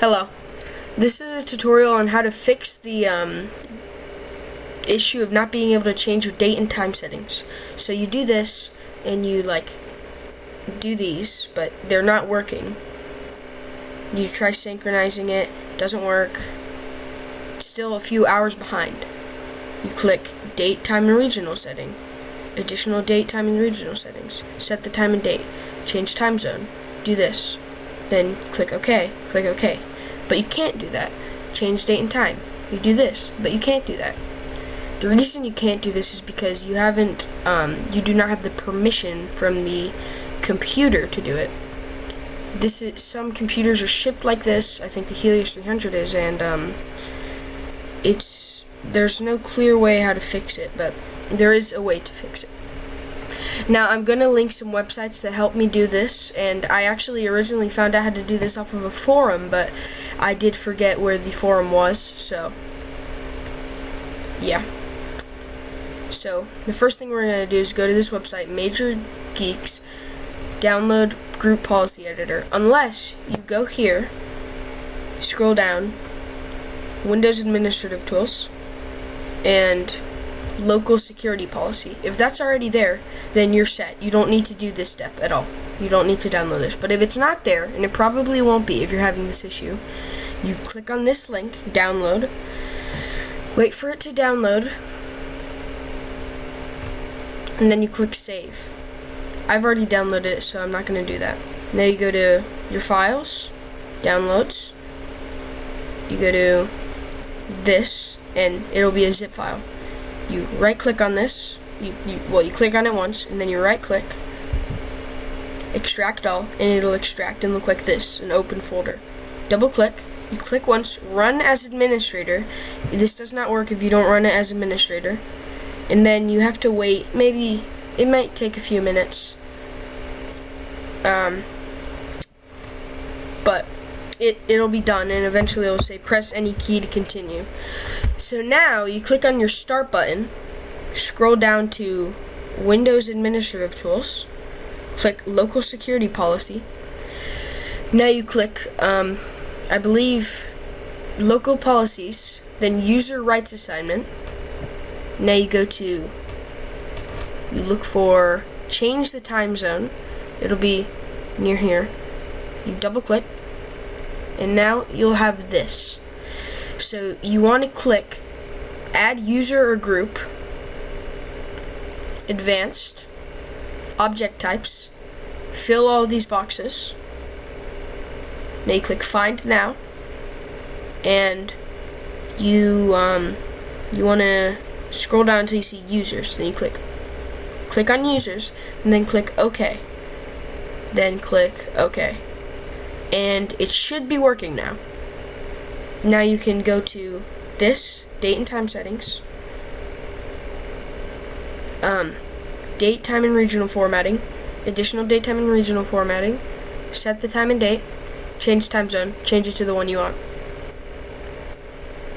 Hello. This is a tutorial on how to fix the issue of not being able to change your date and time settings. So you do this and you do these, but they're not working. You try synchronizing it, doesn't work. It's still a few hours behind. You click date, time, and regional setting. Additional date, time, and regional settings. Set the time and date. Change time zone. Do this. Then click OK. Click OK. But you can't do that. Change date and time. You do this, but you can't do that. The reason you can't do this is because you haven't, you do not have the permission from the computer to do it. Some computers are shipped like this. I think the Helios 300 is, and there's no clear way how to fix it, but there is a way to fix it. Now, I'm going to link some websites that help me do this, and I actually originally found out how to do this off of a forum, but I did forget where the forum was, so yeah. So, the first thing we're going to do is go to this website, Major Geeks, download Group Policy Editor, unless you go here, scroll down, Windows Administrative Tools, and Local Security Policy. If that's already there, then you're set. You don't need to do this step at all. You don't need to download this. But if it's not there, and it probably won't be if you're having this issue, you click on this link, download, wait for it to download, and then you click save. I've already downloaded it, so I'm not going to do that. Now you go to your files, downloads, you go to this, and it'll be a zip file. You right click on this, you click on it once, and then you right click, extract all, and it'll extract and look like this, an open folder. Double click, you click once, run as administrator. This does not work if you don't run it as administrator. And then you have to wait, maybe, it might take a few minutes. But it'll be done, and eventually it'll say press any key to continue. So now you click on your start button, scroll down to Windows Administrative Tools, click Local Security Policy. Now you click, I believe, Local Policies, then User Rights Assignment. Now you you look for Change the Time Zone. It'll be near here. You double click, and now you'll have this. So you want to click Add User or Group, Advanced, Object Types, fill all these boxes. Now you click Find Now, and you want to scroll down until you see Users. Then you click on Users, and then click OK. Then click OK. And it should be working now. Now you can go to this, date and time settings, date, time, and regional formatting, additional date, time, and regional formatting, set the time and date, change time zone, change it to the one you want.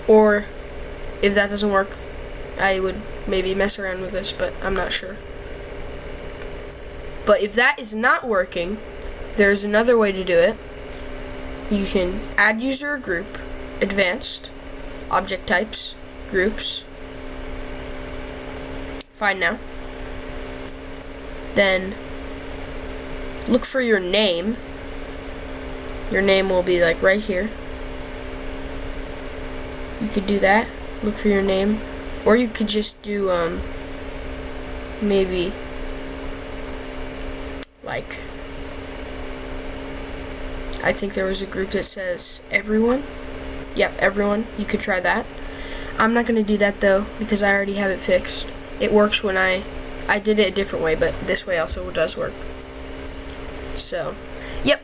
Or, if that doesn't work, I would maybe mess around with this, but I'm not sure. But if that is not working, there's another way to do it. You can add user or group, advanced, object types, groups, find now. Then look for your name. Your name will be like right here. You could do that. Look for your name. Or you could just do maybe I think there was a group that says everyone. Yep, everyone. You could try that. I'm not going to do that though, because I already have it fixed. It works when I did it a different way, but this way also does work. So, yep,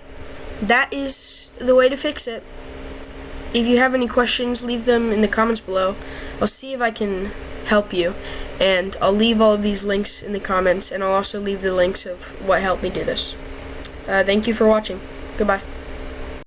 that is the way to fix it. If you have any questions, leave them in the comments below. I'll see if I can help you, and I'll leave all of these links in the comments, and I'll also leave the links of what helped me do this. Thank you for watching. Goodbye.